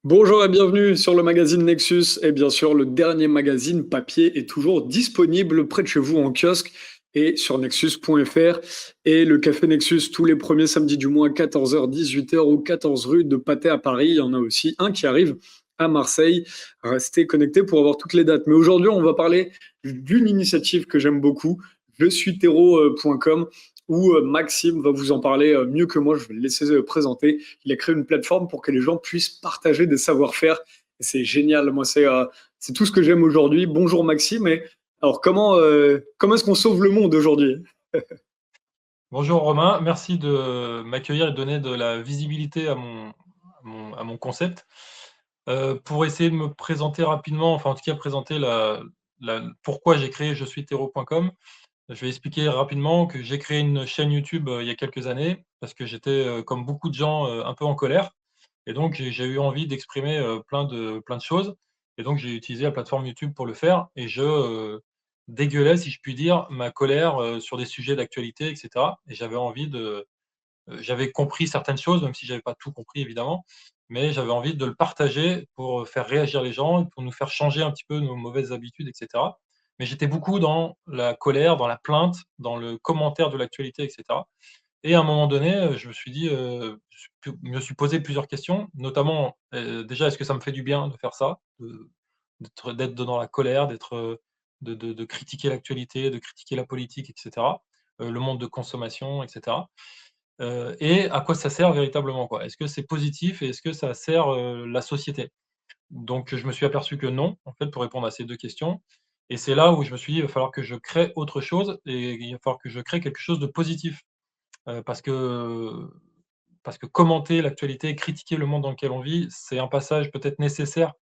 Bonjour et bienvenue sur le magazine Nexus. Et bien sûr, le dernier magazine papier est toujours disponible près de chez vous en kiosque et sur nexus.fr. Et le Café Nexus, tous les premiers samedis du mois, 14h, 18h ou 14 rue de Patay à Paris. Il y en a aussi un qui arrive à Marseille. Restez connectés pour avoir toutes les dates. Mais aujourd'hui, on va parler d'une initiative que j'aime beaucoup, je suis terreau.com, où Maxime va vous en parler mieux que moi. Je vais le laisser présenter. Il a créé une plateforme pour que les gens puissent partager des savoir-faire. Et c'est génial. Moi, c'est tout ce que j'aime aujourd'hui. Bonjour Maxime. Et alors, comment est-ce qu'on sauve le monde aujourd'hui? Bonjour Romain, merci de m'accueillir et de donner de la visibilité à mon concept. Pour essayer de me présenter rapidement, enfin en tout cas présenter pourquoi j'ai créé je suis terreau.com, je vais expliquer rapidement que j'ai créé une chaîne YouTube il y a quelques années parce que j'étais, comme beaucoup de gens, un peu en colère et donc j'ai eu envie d'exprimer plein de choses et donc j'ai utilisé la plateforme YouTube pour le faire et dégueulais, si je puis dire, ma colère sur des sujets d'actualité et cetera et j'avais compris certaines choses, même si j'avais pas tout compris évidemment, mais j'avais envie de le partager pour faire réagir les gens, pour nous faire changer un petit peu nos mauvaises habitudes et cetera. Mais j'étais beaucoup dans la colère, dans la plainte, dans le commentaire de l'actualité et cetera. Et à un moment donné, je me suis dit, je me suis posé plusieurs questions, notamment, déjà, est-ce que ça me fait du bien de faire ça? D'être dans la colère, de critiquer l'actualité, de critiquer la politique et cetera, le monde de consommation et cetera. Et à quoi ça sert véritablement, quoi? Est-ce que c'est positif et est-ce que ça sert, la société? Donc je me suis aperçu que non, en fait, pour répondre à ces 2 questions et c'est là où je me suis dit: «Il va falloir que je crée autre chose et il va falloir que je crée quelque chose de positif». Parce que commenter l'actualité, critiquer le monde dans lequel on vit, c'est un passage peut-être nécessaire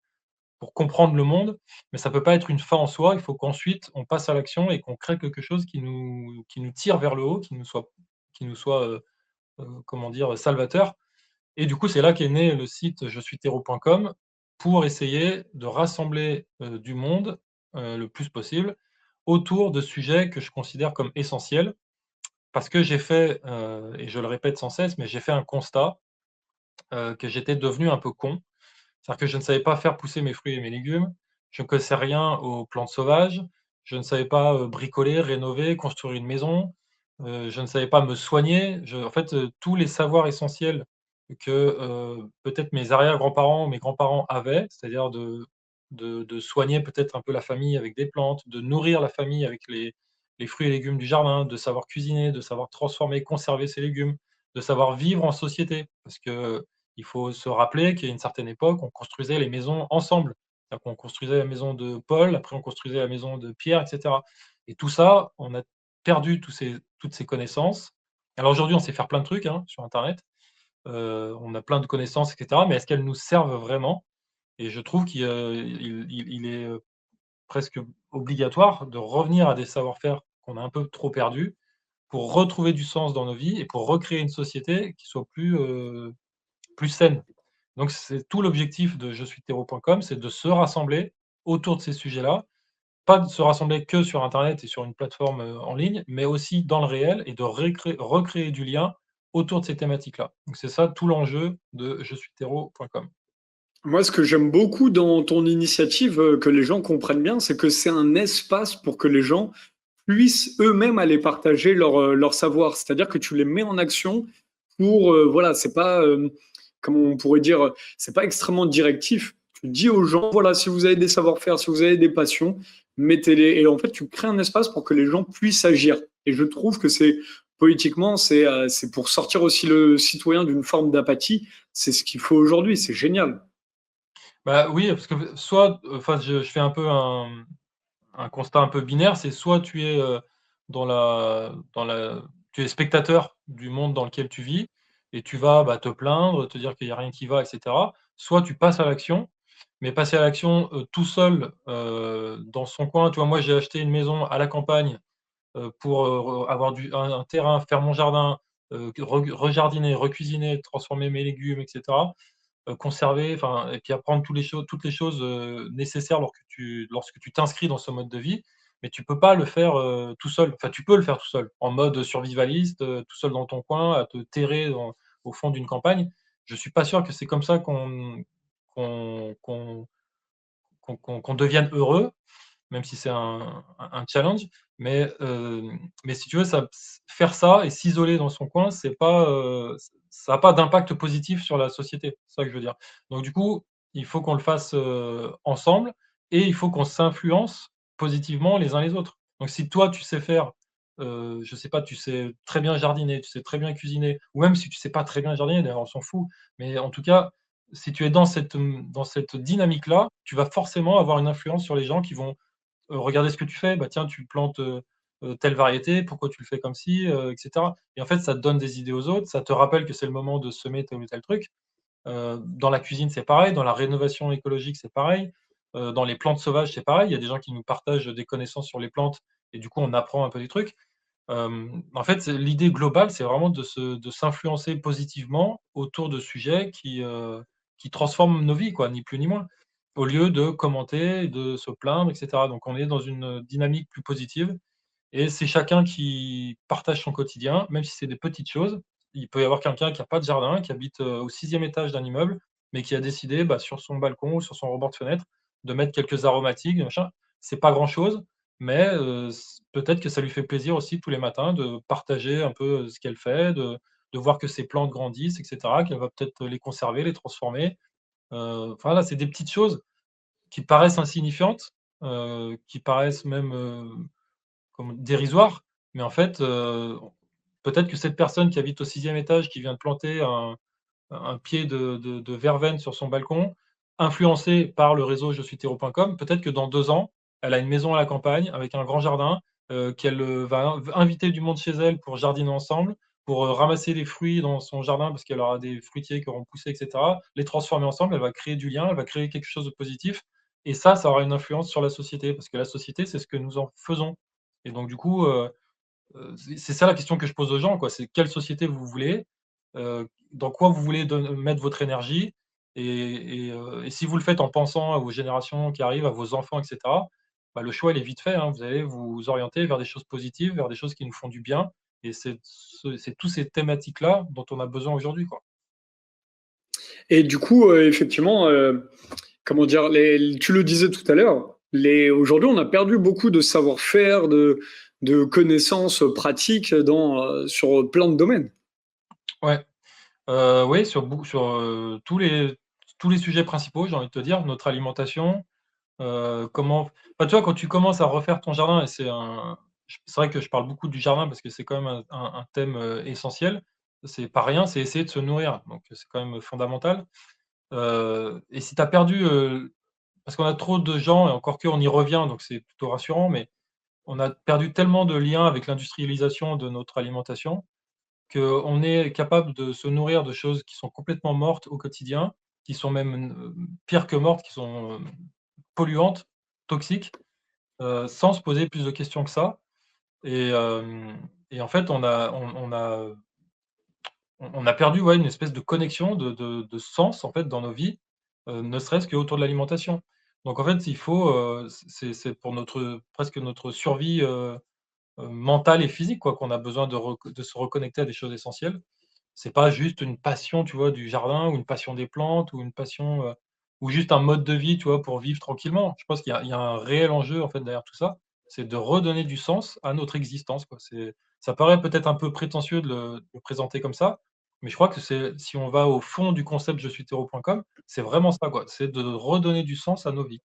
pour comprendre le monde, mais ça peut pas être une fin en soi. Il faut qu'ensuite on passe à l'action et qu'on crée quelque chose qui nous tire vers le haut, qui nous soit, comment dire? Salvateur et du coup, c'est là qu'est né le site je suis terreau.com pour essayer de rassembler, du monde, le plus possible autour de sujets que je considère comme essentiels. Parce que j'ai fait, et je le répète sans cesse, mais j'ai fait un constat, que j'étais devenu un peu con. C'est-à-dire que je ne savais pas faire pousser mes fruits et mes légumes, je ne connaissais rien aux plantes sauvages, je ne savais pas, bricoler, rénover, construire une maison, je ne savais pas me soigner. En fait, tous les savoirs essentiels que, peut-être mes arrière-grands-parents, mes grands-parents avaient, c'est-à-dire de soigner peut-être un peu la famille avec des plantes, de nourrir la famille avec les fruits et légumes du jardin, de savoir cuisiner, de savoir transformer, conserver ses légumes, de savoir vivre en société. Parce que il faut se rappeler qu'à une certaine époque, on construisait les maisons ensemble. C'est-à-dire qu'on construisait la maison de Paul, après on construisait la maison de Pierre et cetera et tout ça, on a perdu toutes ces connaissances. Alors aujourd'hui, on sait faire plein de trucs, hein, sur internet, on a plein de connaissances et cetera, mais est-ce qu'elles nous servent vraiment? Et je trouve qu'il est, presque obligatoire de revenir à des savoir-faire qu'on a un peu trop perdus, pour retrouver du sens dans nos vies et pour recréer une société qui soit plus saine. Donc c'est tout l'objectif de je suis terreau.com, c'est de se rassembler autour de ces sujets-là, pas de se rassembler que sur internet et sur une plateforme, en ligne, mais aussi dans le réel et de recréer du lien autour de ces thématiques-là. Donc c'est ça tout l'enjeu de je suis terreau.com. Moi, ce que j'aime beaucoup dans ton initiative, que les gens comprennent bien, c'est que c'est un espace pour que les gens puissent eux-mêmes aller partager leur savoir. C'est-à-dire que tu les mets en action pour, voilà, c'est pas, comment on pourrait dire, c'est pas extrêmement directif. Tu dis aux gens, voilà, si vous avez des savoir-faire, si vous avez des passions, mettez-les. Et en fait, tu crées un espace pour que les gens puissent agir. Et je trouve que c'est, politiquement, c'est pour sortir aussi le citoyen d'une forme d'apathie. C'est ce qu'il faut aujourd'hui. C'est génial. Bah, oui, parce que soit, enfin je fais un peu un constat un peu binaire, c'est soit tu es, dans la tu es spectateur du monde dans lequel tu vis et tu vas, bah, te plaindre, te dire qu'il y a rien qui va et cetera. Soit tu passes à l'action, mais passer à l'action, tout seul, dans son coin. Tu vois, moi, j'ai acheté une maison à la campagne, pour, avoir un terrain, faire mon jardin, rejardiner, recuisiner, transformer mes légumes et cetera, conserver, enfin et puis apprendre toutes les choses, nécessaires lorsque tu t'inscris dans ce mode de vie. Mais tu peux pas le faire, tout seul. Enfin, tu peux le faire tout seul, en mode survivaliste, tout seul dans ton coin, à te terrer au fond d'une campagne. Je suis pas sûr que c'est comme ça qu'on devienne heureux, même si c'est un challenge. Mais, mais si tu veux, faire ça et s'isoler dans son coin, c'est pas, ça a pas d'impact positif sur la société. C'est ça que je veux dire. Donc du coup, il faut qu'on le fasse, ensemble et il faut qu'on s'influence positivement les uns les autres. Donc si toi, tu sais faire, je sais pas, tu sais très bien jardiner, tu sais très bien cuisiner ou même si tu sais pas très bien jardiner, d'ailleurs, on s'en fout, mais en tout cas, si tu es dans cette dynamique-là, tu vas forcément avoir une influence sur les gens qui vont regarder ce que tu fais, bah, tiens, tu plantes, telle variété, pourquoi tu le fais comme ci, et cetera et en fait, ça te donne des idées aux autres, ça te rappelle que c'est le moment de semer tel ou tel truc. Dans la cuisine, c'est pareil, dans la rénovation écologique, c'est pareil, dans les plantes sauvages, c'est pareil. Il y a des gens qui nous partagent des connaissances sur les plantes et du coup, on apprend un peu des trucs. En fait, l'idée globale, c'est vraiment de s'influencer positivement autour de sujets qui transforment nos vies, quoi, ni plus ni moins. Au lieu de commenter, de se plaindre, et cetera. Donc on est dans une dynamique plus positive et c'est chacun qui partage son quotidien, même si c'est des petites choses. Il peut y avoir quelqu'un qui a pas de jardin, qui habite, au 6e étage d'un immeuble, mais qui a décidé, bah, sur son balcon ou sur son rebord de fenêtre, de mettre quelques aromatiques, machin. C'est pas grand-chose, mais peut-être que ça lui fait plaisir aussi tous les matins de partager un peu, ce qu'elle fait, de voir que ses plantes grandissent et cetera, qu'elle va peut-être les conserver, les transformer. Enfin voilà, c'est des petites choses qui paraissent insignifiantes, qui paraissent même, comme dérisoire, mais en fait, peut-être que cette personne qui habite au 6e étage, qui vient de planter un pied de verveine sur son balcon, influencée par le réseau je suis terreau.com, peut-être que dans 2 ans, elle a une maison à la campagne avec un grand jardin, qu'elle, va inviter du monde chez elle pour jardiner ensemble, pour, ramasser les fruits dans son jardin parce qu'elle aura des fruitiers qui auront poussé et cetera, les transformer ensemble, elle va créer du lien, elle va créer quelque chose de positif et ça aura une influence sur la société parce que la société, c'est ce que nous en faisons et donc du coup, c'est ça la question que je pose aux gens, quoi. C'est quelle société vous voulez? Dans quoi vous voulez mettre votre énergie? Et si vous le faites en pensant à vos générations qui arrivent, à vos enfants, et cetera, bah, le choix, il est vite fait, hein. Vous allez vous orienter vers des choses positives, vers des choses qui nous font du bien et c'est tous ces thématiques-là dont on a besoin aujourd'hui, quoi. Et du coup, effectivement, comment dire? Tu le disais tout à l'heure, aujourd'hui, on a perdu beaucoup de savoir-faire, de connaissances pratiques sur plein de domaines. Ouais, oui, sur, tous les sujets principaux, j'ai envie de te dire, notre alimentation. Comment Enfin, tu vois, quand tu commences à refaire ton jardin et c'est vrai que je parle beaucoup du jardin parce que c'est quand même un thème, essentiel. C'est pas rien, c'est essayer de se nourrir, donc c'est quand même fondamental. Et si tu as perdu, parce qu'on a trop de gens et encore qu'on y revient, donc c'est plutôt rassurant, mais on a perdu tellement de liens avec l'industrialisation de notre alimentation qu'on est capable de se nourrir de choses qui sont complètement mortes au quotidien, qui sont même, pires que mortes, qui sont, polluantes, toxiques, sans se poser plus de questions que ça et en fait, on a perdu, ouais, une espèce de connexion, de sens, en fait, dans nos vies, ne serait-ce qu'autour de l'alimentation. Donc en fait, il faut, c'est pour presque notre survie, mentale et physique, quoi, qu'on a besoin de se reconnecter à des choses essentielles. C'est pas juste une passion, tu vois, du jardin ou une passion des plantes ou une passion, ou juste un mode de vie, tu vois, pour vivre tranquillement. Je pense qu'il y a un réel enjeu, en fait, derrière tout ça. C'est de redonner du sens à notre existence, quoi. Ça paraît peut-être un peu prétentieux de le présenter comme ça, mais je crois que si on va au fond du concept je suis terreau.com, c'est vraiment ça, quoi. C'est de redonner du sens à nos vies.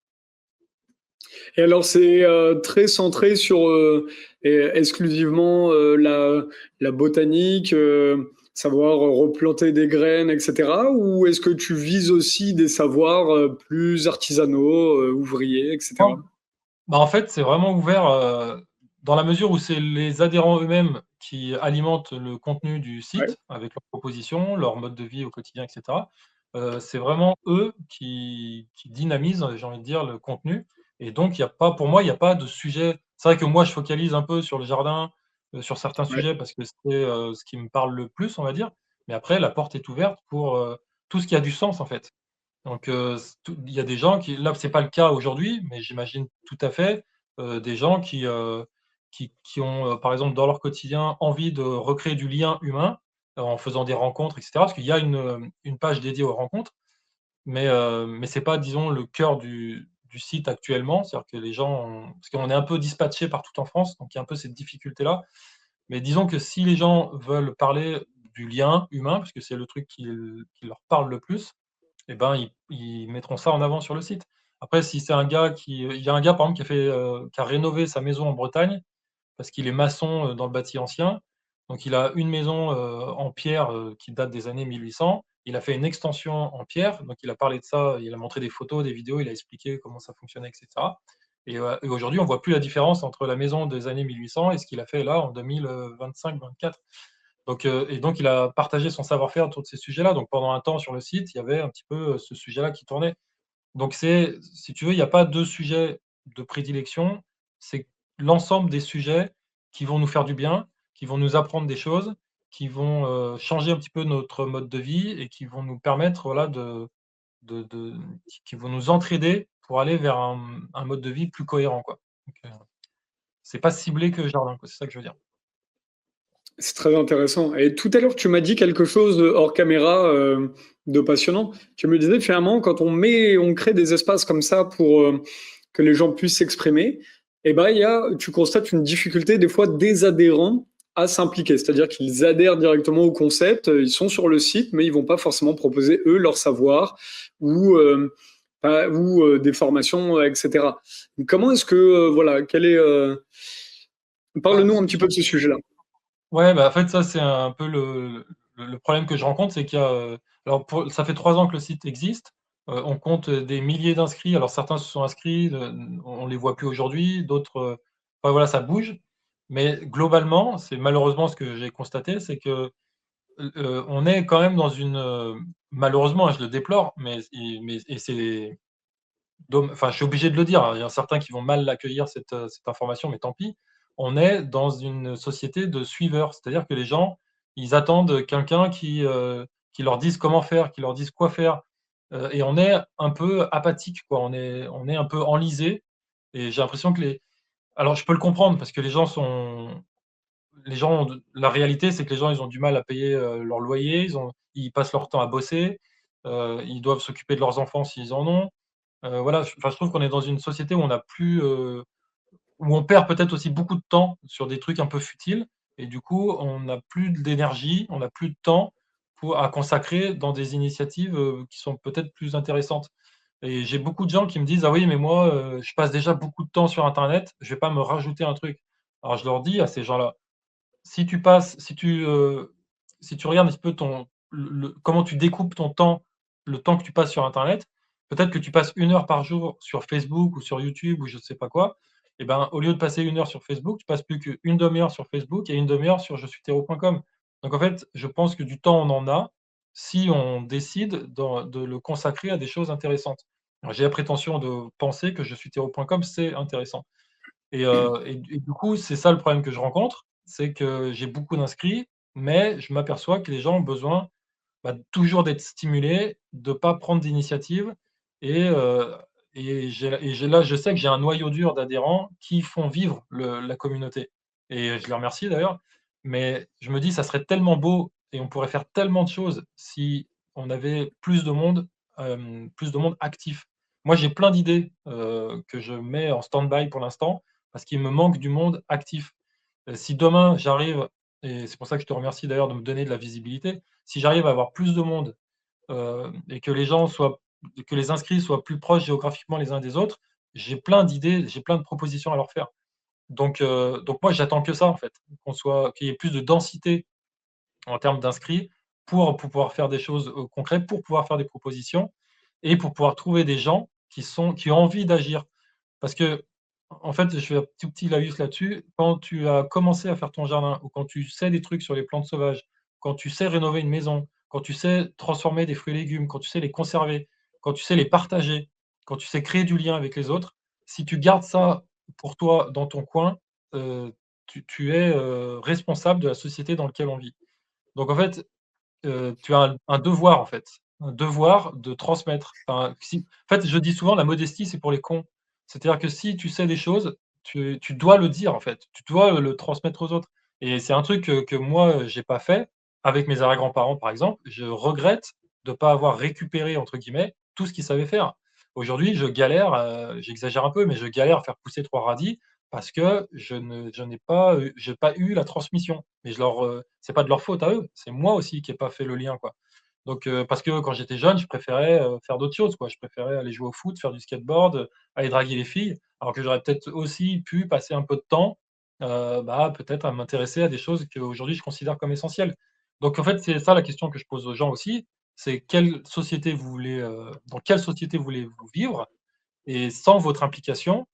Et alors, c'est très centré sur exclusivement la botanique, savoir replanter des graines, etc. Ou est-ce que tu vises aussi des savoirs plus artisanaux, ouvriers, etc. Non, bah, en fait, c'est vraiment ouvert, dans la mesure où c'est les adhérents eux-mêmes qui alimentent le contenu du Ouais. site avec leurs propositions, leur mode de vie au quotidien et cetera. C'est vraiment eux qui dynamisent, j'ai envie de dire, le contenu et donc il y a pas pour moi, il y a pas de sujet c'est vrai que moi, je focalise un peu sur le jardin, sur certains Ouais. sujets parce que c'est, ce qui me parle le plus, on va dire, mais après la porte est ouverte pour, tout ce qui a du sens, en fait. Donc, il y a des gens qui là, c'est pas le cas aujourd'hui, mais j'imagine tout à fait, des gens qui ont, par exemple, dans leur quotidien, envie de recréer du lien humain, en faisant des rencontres et cetera. Parce qu'il y a une page dédiée aux rencontres mais c'est pas, disons, le cœur du site actuellement. C'est-à-dire que les gens parce qu'on est un peu dispatché partout en France, donc il y a un peu cette difficulté-là. Mais disons que si les gens veulent parler du lien humain, parce que c'est le truc qui leur parle le plus, et ben, ils mettront ça en avant sur le site. Après, si c'est un gars il y a un gars, par exemple, qui a rénové sa maison en Bretagne, parce qu'il est maçon, dans le bâti ancien. Donc il a une maison, en pierre, qui date des années 1800. Il a fait une extension en pierre, donc il a parlé de ça, il a montré des photos, des vidéos, il a expliqué comment ça fonctionnait et cetera. Et aujourd'hui, on voit plus la différence entre la maison des années 1800 et ce qu'il a fait là en 2025-24. Donc il a partagé son savoir-faire autour de ces sujets-là. Donc pendant un temps sur le site, il y avait un petit peu, ce sujet-là qui tournait. Donc si tu veux, il n'y a pas de sujet de prédilection, c'est l'ensemble des sujets qui vont nous faire du bien, qui vont nous apprendre des choses, qui vont, changer un petit peu notre mode de vie et qui vont nous permettre, voilà, de qui vont nous entraider pour aller vers un mode de vie plus cohérent, quoi. Donc, c'est pas ciblé que jardin, quoi, c'est ça que je veux dire. C'est très intéressant. Et tout à l'heure, tu m'as dit quelque chose hors caméra de passionnant. Tu me disais finalement, quand on crée des espaces comme ça pour que les gens puissent s'exprimer, eh ben, tu constates une difficulté des fois des adhérents à s'impliquer. C'est-à-dire qu'ils adhèrent directement au concept, ils sont sur le site, mais ils vont pas forcément proposer eux leur savoir ou, des formations, etc. Comment est-ce que, voilà, Bah, parle-nous un petit peu de ce sujet-là. ouais, bah, en fait, ça, c'est un peu le problème que je rencontre, c'est qu'il y a, alors ça fait 3 ans que le site existe, on compte des milliers d'inscrits. Alors certains se sont inscrits, on les voit plus aujourd'hui, d'autres, enfin voilà, ça bouge. Mais globalement, c'est malheureusement ce que j'ai constaté, c'est que, on est quand même dans une, malheureusement, hein, je le déplore, mais c'est enfin, je suis obligé de le dire, hein, il y a certains qui vont mal l'accueillir cette information, mais tant pis. On est dans une société de suiveurs, c'est-à-dire que les gens, ils attendent quelqu'un qui leur dise comment faire, qui leur dise quoi faire, et on est un peu apathique, quoi. On est un peu enlisé et j'ai l'impression que les alors je peux le comprendre parce que les gens ont de la réalité, c'est que les gens, ils ont du mal à payer, leur loyer, ils passent leur temps à bosser, ils doivent s'occuper de leurs enfants s'ils en ont. Voilà, je trouve qu'on est dans une société où on n'a plus, où on perd peut-être aussi beaucoup de temps sur des trucs un peu futiles et du coup, on n'a plus d'énergie, on n'a plus de temps à consacrer dans des initiatives, qui sont peut-être plus intéressantes et j'ai beaucoup de gens qui me disent: «Ah oui, mais moi, je passe déjà beaucoup de temps sur internet, je vais pas me rajouter un truc». Alors je leur dis à ces gens-là: «Si tu passes si tu regardes un petit peu comment tu découpes ton temps, le temps que tu passes sur internet, peut-être que tu passes 1 heure par jour sur Facebook ou sur YouTube ou je ne sais pas quoi, et ben, au lieu de passer 1 heure sur Facebook, tu passes plus qu'une demi heure sur Facebook et une demi heure sur je-suis-terreau.com. Donc en fait, je pense que du temps, on en a, si on décide de le consacrer à des choses intéressantes. Alors j'ai la prétention de penser que je-suis-terreau.com, c'est intéressant. Et du coup, c'est ça le problème que je rencontre, c'est que j'ai beaucoup d'inscrits, mais je m'aperçois que les gens ont besoin, bah, toujours d'être stimulés, de pas prendre d'initiative et heu et j'ai là, je sais que j'ai un noyau dur d'adhérents qui font vivre la communauté et je les remercie d'ailleurs, mais je me dis: «Ça serait tellement beau et on pourrait faire tellement de choses si on avait plus de monde actif». Moi, j'ai plein d'idées, que je mets en stand-by pour l'instant parce qu'il me manque du monde actif. Si demain j'arrive et c'est pour ça que je te remercie d'ailleurs de me donner de la visibilité, si j'arrive à avoir plus de monde, et que les inscrits soient plus proches géographiquement les uns des autres, j'ai plein d'idées, j'ai plein de propositions à leur faire. Donc moi j'attends que ça en fait, qu'il y ait plus de densité en termes d'inscrits pour pouvoir faire des choses, concrètes, pour pouvoir faire des propositions et pour pouvoir trouver des gens qui ont envie d'agir. Parce que en fait, je fais un tout petit laïus là-dessus. Quand tu as commencé à faire ton jardin ou quand tu sais des trucs sur les plantes sauvages, quand tu sais rénover une maison, quand tu sais transformer des fruits et légumes, quand tu sais les conserver, quand tu sais les partager, quand tu sais créer du lien avec les autres, si tu gardes ça pour toi dans ton coin, heu, tu es, responsable de la société dans laquelle on vit. Donc en fait, tu as un devoir, en fait, un devoir de transmettre. Enfin, en fait, je dis souvent: «La modestie, c'est pour les cons». C'est-à-dire que si tu sais des choses, tu dois le dire, en fait. Tu dois le transmettre aux autres et c'est un truc que moi, j'ai pas fait avec mes arrière-grands-parents, par exemple. Je regrette de pas avoir «récupéré» entre guillemets tout ce qu'ils savaient faire. Aujourd'hui, je galère, j'exagère un peu, mais je galère à faire pousser 3 radis parce que je n'ai pas, j'ai pas eu la transmission. Mais c'est pas de leur faute à eux, c'est moi aussi qui ai pas fait le lien, quoi. Donc parce que quand j'étais jeune, je préférais, faire d'autres choses, quoi. Je préférais aller jouer au foot, faire du skateboard, aller draguer les filles, alors que j'aurais peut-être aussi pu passer un peu de temps, peut-être à m'intéresser à des choses qu'aujourd'hui je considère comme essentielles. Donc en fait, c'est ça la question que je pose aux gens aussi, c'est quelle société vous voulez, dans quelle société voulez-vous vivre? Et sans votre implication,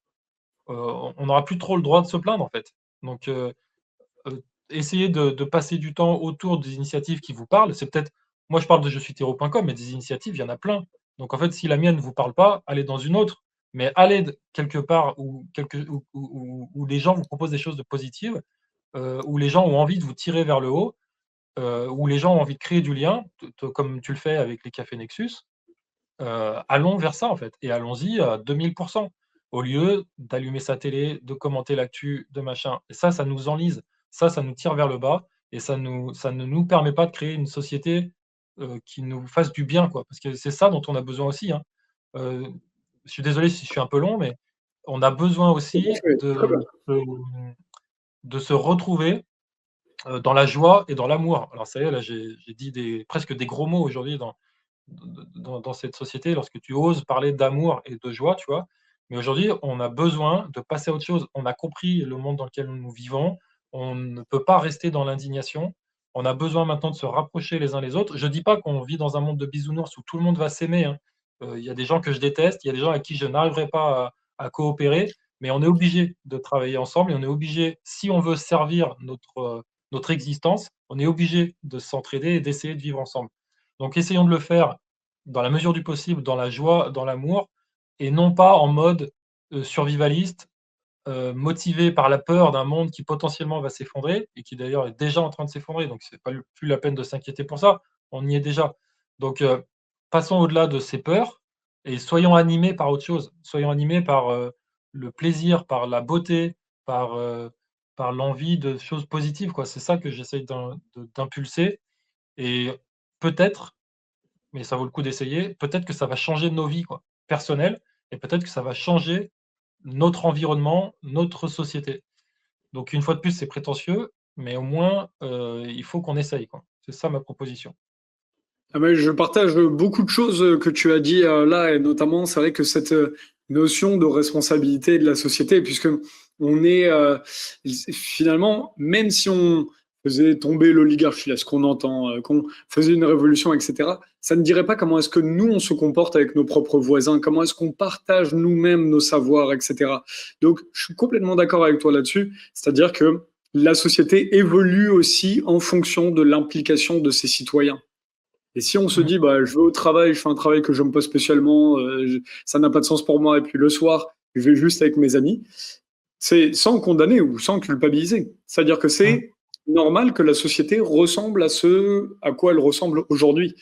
on n'aura plus trop le droit de se plaindre, en fait. Donc essayez de passer du temps autour des initiatives qui vous parlent. C'est peut-être moi je parle de je suis terreau.com, mais des initiatives, il y en a plein. Donc en fait, si la mienne ne vous parle pas, allez dans une autre. Mais allez quelque part où les gens vous proposent des choses de positives, où les gens ont envie de vous tirer vers le haut, où les gens ont envie de créer du lien, comme tu le fais avec les cafés Nexus. Allons vers ça, en fait, et allons-y à 2000, au lieu d'allumer sa télé, de commenter l'actu, de machin. Et ça nous enlise, ça nous tire vers le bas et ça ne nous permet pas de créer une société, qui nous fasse du bien, quoi. Parce que c'est ça dont on a besoin aussi, hein. Heu, je suis désolé si je suis un peu long, mais on a besoin Tout à aussi fait, très bien. de se retrouver, dans la joie et dans l'amour. Alors ça y est, là, j'ai dit presque des gros mots aujourd'hui dans cette société, lorsque tu oses parler d'amour et de joie, tu vois? Mais aujourd'hui, on a besoin de passer à autre chose. On a compris le monde dans lequel nous vivons. On ne peut pas rester dans l'indignation. On a besoin maintenant de se rapprocher les uns les autres. Je dis pas qu'on vit dans un monde de bisounours où tout le monde va s'aimer, hein. Il y a des gens que je déteste, il y a des gens avec qui je n'arriverai pas à coopérer, mais on est obligé de travailler ensemble et on est obligé, si on veut servir notre existence, on est obligé de s'entraider et d'essayer de vivre ensemble. Donc essayons de le faire dans la mesure du possible, dans la joie, dans l'amour et non pas en mode, survivaliste, motivé par la peur d'un monde qui potentiellement va s'effondrer et qui d'ailleurs est déjà en train de s'effondrer, donc c'est pas plus la peine de s'inquiéter pour ça, on y est déjà. Donc passons au-delà de ces peurs et soyons animés par autre chose. Soyons animés par, le plaisir, par la beauté, par, par l'envie de choses positives, quoi. C'est ça que j'essaye d'impulser et peut-être, mais ça vaut le coup d'essayer. Peut-être que ça va changer nos vies, quoi, personnelles et peut-être que ça va changer notre environnement, notre société. Donc une fois de plus, c'est prétentieux, mais au moins, il faut qu'on essaye, quoi. C'est ça ma proposition. Ah mais je partage beaucoup de choses que tu as dit là, et notamment, c'est vrai que cette notion de responsabilité de la société, puisque on est finalement, même si on faisait tomber l'oligarchie, là, ce qu'on entend, qu'on faisait une révolution, etc., ça ne dirait pas comment est-ce que nous, on se comporte avec nos propres voisins, comment est-ce qu'on partage nous-mêmes nos savoirs, etc. Donc, je suis complètement d'accord avec toi là-dessus, c'est-à-dire que la société évolue aussi en fonction de l'implication de ses citoyens. Et si on se Mmh. dit, bah, je vais au travail, je fais un travail que j'aime pas spécialement, ça n'a pas de sens pour moi, et puis le soir, je vais juste avec mes amis, c'est sans condamner ou sans culpabiliser. C'est-à-dire que Mmh. c'est normal que la société ressemble à ce à quoi elle ressemble aujourd'hui.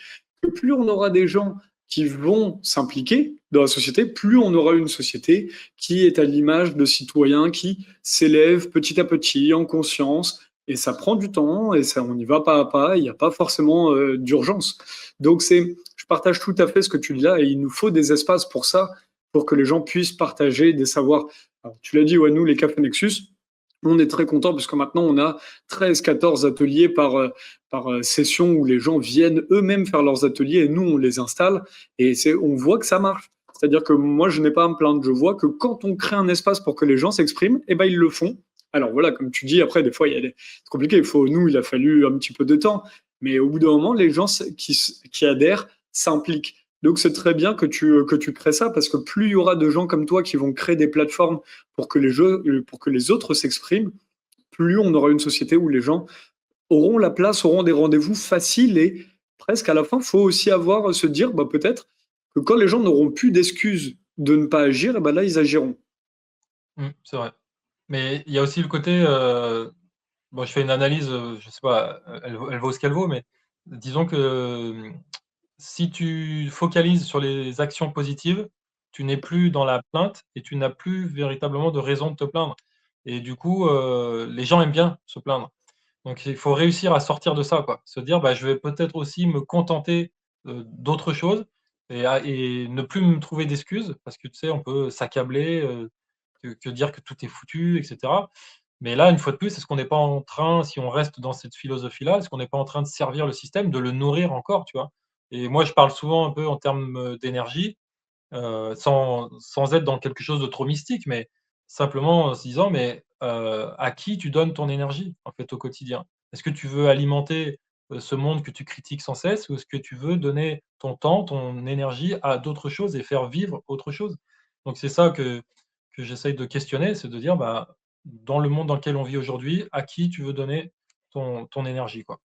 Que plus on aura des gens qui vont s'impliquer dans la société, plus on aura une société qui est à l'image de citoyens qui s'élèvent petit à petit en conscience. Et ça prend du temps et ça, on y va pas à pas. Il n'y a pas forcément d'urgence. Donc je partage tout à fait ce que tu dis là et il nous faut des espaces pour ça, pour que les gens puissent partager des savoirs. Alors, tu l'as dit, ouais, nous, les Cafés Nexus, on est très contents parce que maintenant, on a 13, 14 ateliers par session où les gens viennent eux-mêmes faire leurs ateliers et nous, on les installe et on voit que ça marche. C'est-à-dire que moi, je n'ai pas à me plaindre. Je vois que quand on crée un espace pour que les gens s'expriment, eh ben, ils le font. Alors voilà, comme tu dis, après, des fois, c'est compliqué. Nous, il a fallu un petit peu de temps. Mais au bout d'un moment, les gens qui adhèrent s'impliquent. Donc c'est très bien que tu crées ça parce que plus il y aura de gens comme toi qui vont créer des plateformes pour que les autres s'expriment, plus on aura une société où les gens auront la place, auront des rendez-vous faciles et presque à la fin, il faut aussi se dire bah, peut-être que quand les gens n'auront plus d'excuses de ne pas agir, et ben là, ils agiront. Mmh, c'est vrai. Mais il y a aussi le côté, bon, je fais une analyse, je sais pas, elle vaut ce qu'elle vaut, mais disons que, si tu focalises sur les actions positives, tu n'es plus dans la plainte et tu n'as plus véritablement de raison de te plaindre et du coup, les gens aiment bien se plaindre. Donc il faut réussir à sortir de ça, quoi. Se dire: «Bah, je vais peut-être aussi me contenter, d'autres choses» et ne plus me trouver d'excuses parce que, tu sais, on peut s'accabler, que dire que tout est foutu et cetera. Mais là, une fois de plus, est-ce qu'on n'est pas en train, si on reste dans cette philosophie-là, est-ce qu'on n'est pas en train de servir le système, de le nourrir encore, tu vois? Et moi, je parle souvent un peu en termes, d'énergie, sans être dans quelque chose de trop mystique, mais simplement en se disant: «Mais, à qui tu donnes ton énergie, en fait, au quotidien? Est-ce que tu veux alimenter, ce monde que tu critiques sans cesse ou est-ce que tu veux donner ton temps, ton énergie à d'autres choses et faire vivre autre chose?» Donc c'est ça que j'essaye de questionner, c'est de dire: «Bah, dans le monde dans lequel on vit aujourd'hui, à qui tu veux donner ton énergie, quoi?»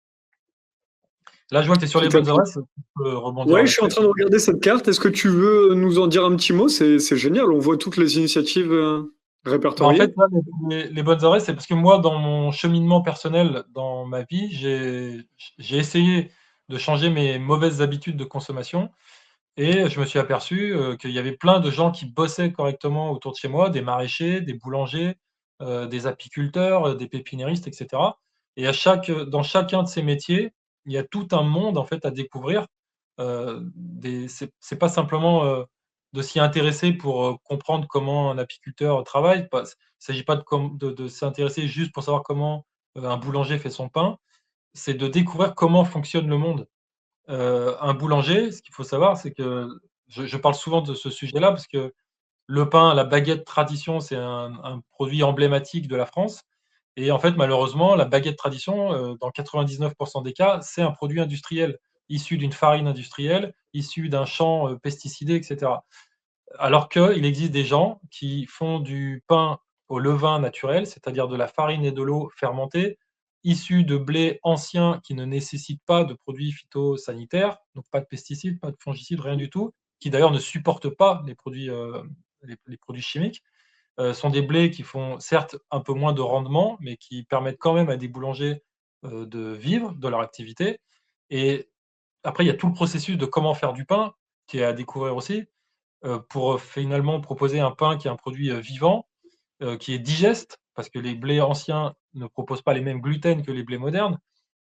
Là, je vois que tu es sur Tout les à bonnes fait. adresses, tu peux rebondir Ouais, je suis en là-dessus. train de regarder cette carte. Est-ce que tu veux nous en dire un petit mot? C'est génial, on voit toutes les initiatives, Bah, en fait, répertoriées. là, les bonnes adresses, c'est parce que moi, dans mon cheminement personnel, dans ma vie, j'ai essayé de changer mes mauvaises habitudes de consommation et je me suis aperçu, qu'il y avait plein de gens qui bossaient correctement autour de chez moi, des maraîchers, des boulangers, des apiculteurs, des pépiniéristes et cetera et dans chacun de ces métiers, il y a tout un monde, en fait, à découvrir. C'est pas simplement, de s'y intéresser pour, comprendre comment un apiculteur travaille, pas il s'agit pas de s'intéresser juste pour savoir comment, un boulanger fait son pain, c'est de découvrir comment fonctionne le monde. Un boulanger, ce qu'il faut savoir, c'est que je parle souvent de ce sujet-là parce que le pain, la baguette tradition, c'est un produit emblématique de la France et en fait, malheureusement, la baguette tradition, dans 99 des cas, c'est un produit industriel, issu d'une farine industrielle, issu d'un champ, pesticidé et cetera. Alors qu'il existe des gens qui font du pain au levain naturel, c'est-à-dire de la farine et de l'eau fermentée, issus de blé ancien qui ne nécessite pas de produits phytosanitaires, donc pas de pesticides, pas de fongicides, rien du tout, qui d'ailleurs ne supportent pas les produits chimiques. Sont des blés qui font certes un peu moins de rendement, mais qui permettent quand même à des boulangers, de vivre de leur activité et après il y a tout le processus de comment faire du pain qui est à découvrir aussi pour, finalement proposer un pain qui est un produit, vivant, qui est digeste, parce que les blés anciens ne proposent pas les mêmes gluten que les blés modernes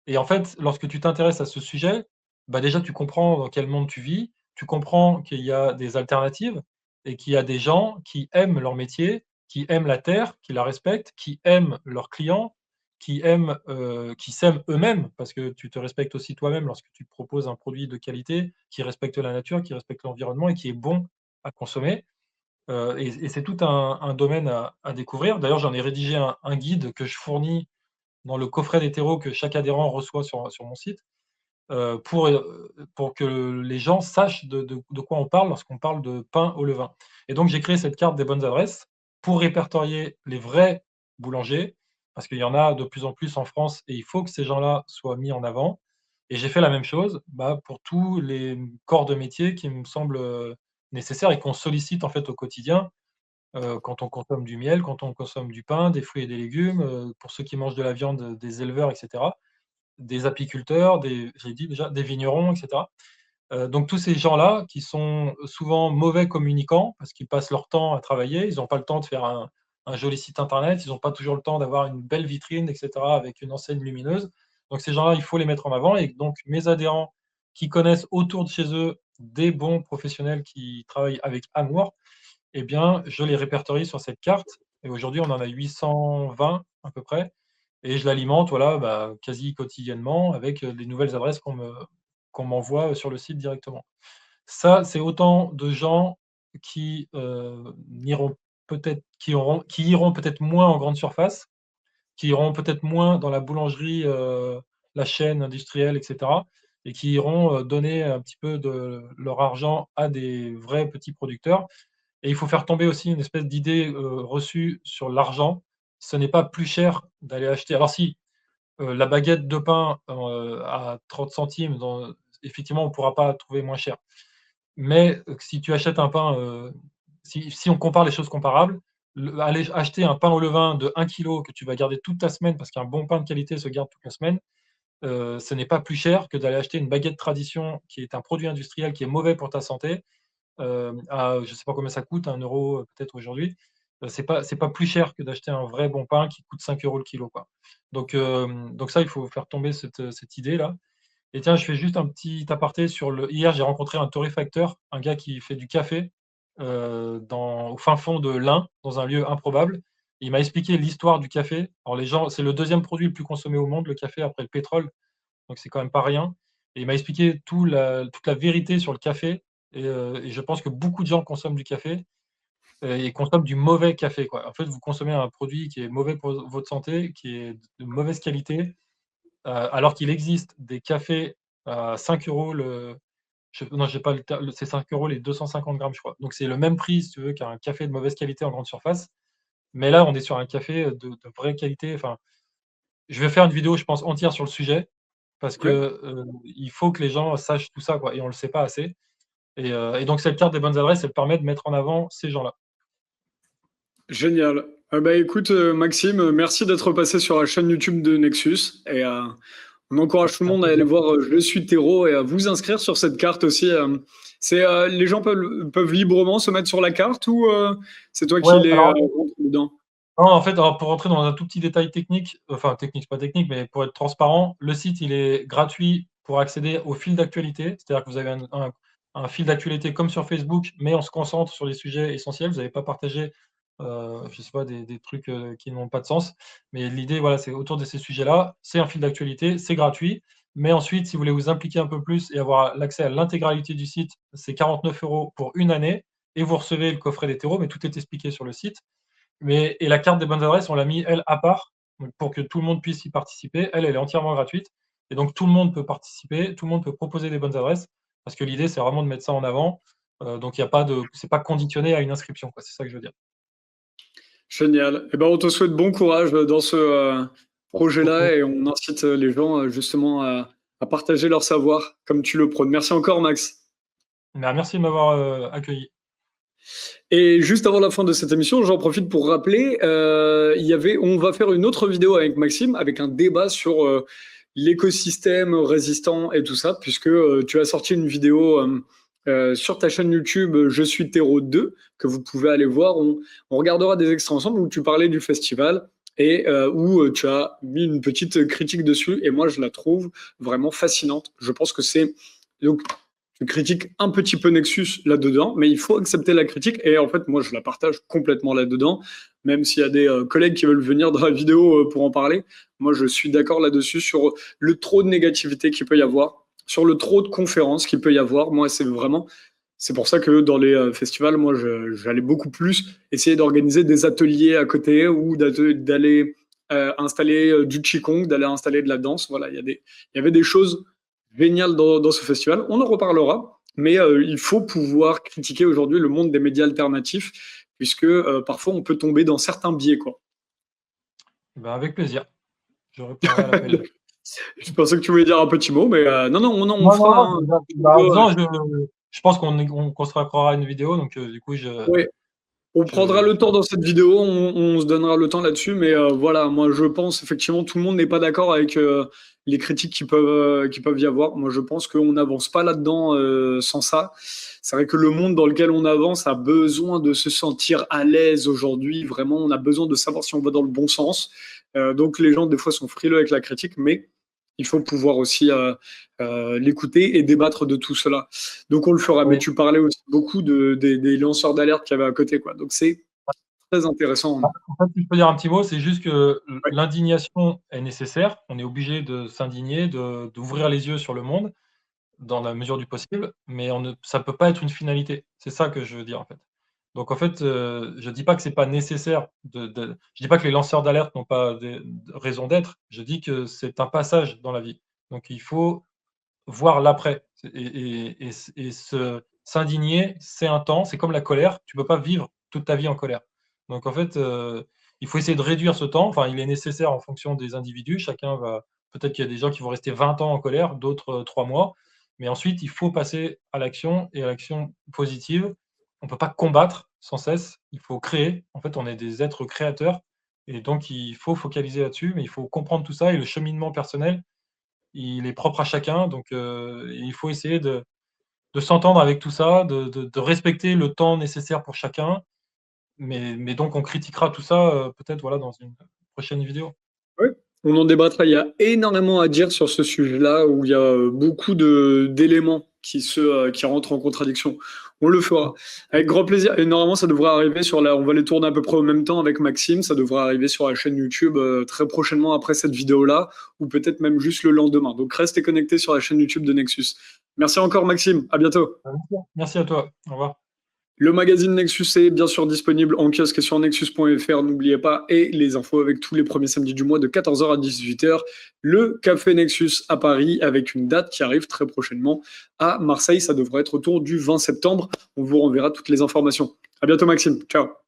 et en fait, lorsque tu t'intéresses à ce sujet, bah, déjà tu comprends dans quel monde tu vis, tu comprends qu'il y a des alternatives et qu'il y a des gens qui aiment leur métier, qui aiment la terre, qui la respectent, qui aiment leurs clients, qui s'aiment eux-mêmes parce que tu te respectes aussi toi-même lorsque tu proposes un produit de qualité, qui respecte la nature, qui respecte l'environnement et qui est bon à consommer, et c'est tout un domaine à découvrir. D'ailleurs, j'en ai rédigé un guide que je fournis dans le coffret des terreaux que chaque adhérent reçoit sur mon site, pour que les gens sachent de quoi on parle lorsqu'on parle de pain au levain. Et donc j'ai créé cette carte des bonnes adresses pour répertorier les vrais boulangers, parce qu'il y en a de plus en plus en France et il faut que ces gens-là soient mis en avant. Et j'ai fait la même chose, bah, pour tous les corps de métier qui me semblent, nécessaires et qu'on sollicite en fait au quotidien, quand on consomme du miel, quand on consomme du pain, des fruits et des légumes, pour ceux qui mangent de la viande, des éleveurs et cetera, des apiculteurs, j'ai dit déjà, des vignerons et cetera. Donc tous ces gens-là qui sont souvent mauvais communicants parce qu'ils passent leur temps à travailler, ils n'ont pas le temps de faire un joli site internet, ils n'ont pas toujours le temps d'avoir une belle vitrine et cetera avec une enseigne lumineuse. Donc ces gens-là, il faut les mettre en avant et donc mes adhérents qui connaissent autour de chez eux des bons professionnels qui travaillent avec amour, eh bien, je les répertorie sur cette carte et aujourd'hui, on en a 820 à peu près et je l'alimente, voilà, bah, quasi quotidiennement avec, des nouvelles adresses qu'on m'envoie, sur le site directement. Ça, c'est autant de gens qui, qui iront peut-être moins en grande surface, qui iront peut-être moins dans la boulangerie, la chaîne industrielle et cetera et qui iront, donner un petit peu de leur argent à des vrais petits producteurs et il faut faire tomber aussi une espèce d'idée, reçue sur l'argent. Ce n'est pas plus cher d'aller acheter alors si, la baguette de pain, à 30 centimes effectivement, on ne pourra pas trouver moins cher. Mais, si tu achètes un pain, si on compare les choses comparables, aller acheter un pain au levain de 1 kilo que tu vas garder toute ta semaine, parce qu'un bon pain de qualité se garde toute la semaine, ce n'est pas plus cher que d'aller acheter une baguette tradition qui est un produit industriel qui est mauvais pour ta santé, à je ne sais pas combien ça coûte, 1 € peut-être aujourd'hui. C'est pas plus cher que d'acheter un vrai bon pain qui coûte 5 € le kilo, quoi. Donc ça, il faut faire tomber cette idée-là Et tiens, je fais juste un petit aparté sur hier, j'ai rencontré un torréfacteur, un gars qui fait du café, au fin fond de l'Ain, dans un lieu improbable. Il m'a expliqué l'histoire du café. Alors les gens c'est le deuxième produit le plus consommé au monde, le café, après le pétrole, donc c'est quand même pas rien. Et il m'a expliqué toute la vérité sur le café et je pense que beaucoup de gens consomment du café, et consomment du mauvais café, quoi. En fait, vous consommez un produit qui est mauvais pour votre santé, qui est de mauvaise qualité, alors qu'il existe des cafés à 5 € non, j'ai pas le ter c'est 5 € les 250 grammes, je crois. Donc c'est le même prix, si tu veux, qu'un café de mauvaise qualité en grande surface. Mais là, on est sur un café, de vraie qualité. Enfin, je vais faire une vidéo, je pense, entière sur le sujet parce Ouais. que, il faut que les gens sachent tout ça, quoi, et on le sait pas assez. Et donc cette carte des bonnes adresses, elle permet de mettre en avant ces gens-là. Génial. Bah, écoute, Maxime, merci d'être passé sur la chaîne YouTube de Nexus et on encourage tout le Un monde à aller plaisir. voir Je suis terreau et à vous inscrire sur cette carte aussi. Les gens peuvent librement se mettre sur la carte ou c'est toi qui Ouais, les alors rentres dedans? non, en fait, alors pour rentrer dans un tout petit détail technique, enfin technique, c'est pas technique, mais pour être transparent, le site, il est gratuit pour accéder au fil d'actualité. C'est-à-dire que vous avez un fil d'actualité comme sur Facebook, mais on se concentre sur les sujets essentiels. Vous n'allez pas partager, je sais pas, des trucs, qui n'ont pas de sens. Mais l'idée, voilà, c'est autour de ces sujets-là. C'est un fil d'actualité, c'est gratuit. Mais ensuite, si vous voulez vous impliquer un peu plus et avoir l'accès à l'intégralité du site, c'est 49 € pour une année et vous recevez le coffret des terreaux, mais tout est expliqué sur le site. Et la carte des bonnes adresses, on l'a mis, elle, à part, donc pour que tout le monde puisse y participer. Elle, elle est entièrement gratuite et donc tout le monde peut participer, tout le monde peut proposer des bonnes adresses parce que l'idée, c'est vraiment de mettre ça en avant, donc il y a pas de c'est pas conditionné à une inscription, quoi, c'est ça que je veux dire. Génial. Et ben, on te souhaite bon courage dans ce Merci beaucoup. projet-là et on incite les gens justement à partager leur savoir comme tu le prônes. Merci encore, Max. Bah, merci de m'avoir, accueilli. Et juste avant la fin de cette émission, j'en profite pour rappeler, on va faire une autre vidéo avec Maxime, avec un débat sur l'écosystème résistant et tout ça, puisque tu as sorti une vidéo sur ta chaîne YouTube Je suis Terreau 2, que vous pouvez aller voir. On regardera des extraits ensemble où tu parlais du festival et où tu as mis une petite critique dessus. Et moi, je la trouve vraiment fascinante. Je pense que c'est donc je critique un petit peu Nexus là-dedans, mais il faut accepter la critique. Et en fait, moi, je la partage complètement là-dedans, même s'il y a des collègues qui veulent venir dans la vidéo pour en parler. Moi, je suis d'accord là-dessus sur le trop de négativité qu'il peut y avoir, sur le trop de conférences qu'il peut y avoir. Moi, c'est pour ça que dans les festivals, moi, j'allais beaucoup plus essayer d'organiser des ateliers à côté ou d'aller installer du qigong, d'aller installer de la danse. Voilà, il y avait des choses génial dans ce festival. On en reparlera, mais il faut pouvoir critiquer aujourd'hui le monde des médias alternatifs, puisque parfois on peut tomber dans certains biais, quoi. Bah, avec plaisir, je répondrai à l'appel. Je pensais que tu voulais dire un petit mot, mais non, on Non, non, fera non, un bah, vidéo, non, je pense qu'on consacrera une vidéo donc du coup ouais, on prendra le je temps dans cette vidéo, on se donnera le temps là-dessus, mais voilà, moi je pense effectivement tout le monde n'est pas d'accord avec les critiques qui peuvent y avoir. Moi je pense qu'on n'avance pas là-dedans sans ça. C'est vrai que le monde dans lequel on avance a besoin de se sentir à l'aise aujourd'hui. Vraiment, on a besoin de savoir si on va dans le bon sens. Donc les gens des fois sont frileux avec la critique, mais il faut pouvoir aussi l'écouter et débattre de tout cela. Donc on le fera. Mais oui. tu parlais aussi beaucoup des lanceurs d'alerte qu'il y avait à côté, quoi. Donc c'est très intéressant. Bah, en fait, si je peux dire un petit mot, c'est juste que Ouais, l'indignation est nécessaire. On est obligé de s'indigner, d'ouvrir les yeux sur le monde dans la mesure du possible, mais ça peut pas être une finalité. C'est ça que je veux dire, en fait. Donc en fait, je dis pas que c'est pas nécessaire je dis pas que les lanceurs d'alerte n'ont pas de raison d'être. Je dis que c'est un passage dans la vie. Donc il faut voir l'après s'indigner, c'est un temps, c'est comme la colère, tu peux pas vivre toute ta vie en colère. Donc en fait, il faut essayer de réduire ce temps, enfin il est nécessaire en fonction des individus, chacun va peut-être qu'il y a des gens qui vont rester 20 ans en colère, d'autres, 3 mois, mais ensuite il faut passer à l'action et à l'action positive. On peut pas combattre sans cesse, il faut créer. En fait, on est des êtres créateurs et donc il faut focaliser là-dessus, mais il faut comprendre tout ça et le cheminement personnel, il est propre à chacun, donc il faut essayer de s'entendre avec tout ça, de respecter le temps nécessaire pour chacun, mais donc on critiquera tout ça, peut-être, voilà, dans une prochaine vidéo. ouais. On en débattra. Il y a énormément à dire sur ce sujet-là où il y a beaucoup d'éléments qui rentrent en contradiction. On le fera avec grand plaisir. Et normalement, ça devrait arriver on va les tourner à peu près au même temps avec Maxime. Ça devrait arriver sur la chaîne YouTube très prochainement après cette vidéo-là, ou peut-être même juste le lendemain. Donc restez connectés sur la chaîne YouTube de Nexus. Merci encore, Maxime. À bientôt. Merci à toi. Au revoir. Le magazine Nexus est bien sûr disponible en kiosque et sur nexus.fr, n'oubliez pas, et les infos avec tous les premiers samedis du mois de 14h à 18h. Le Café Nexus à Paris avec une date qui arrive très prochainement à Marseille, ça devrait être autour du 20 septembre. On vous renverra toutes les informations. À bientôt Maxime, ciao.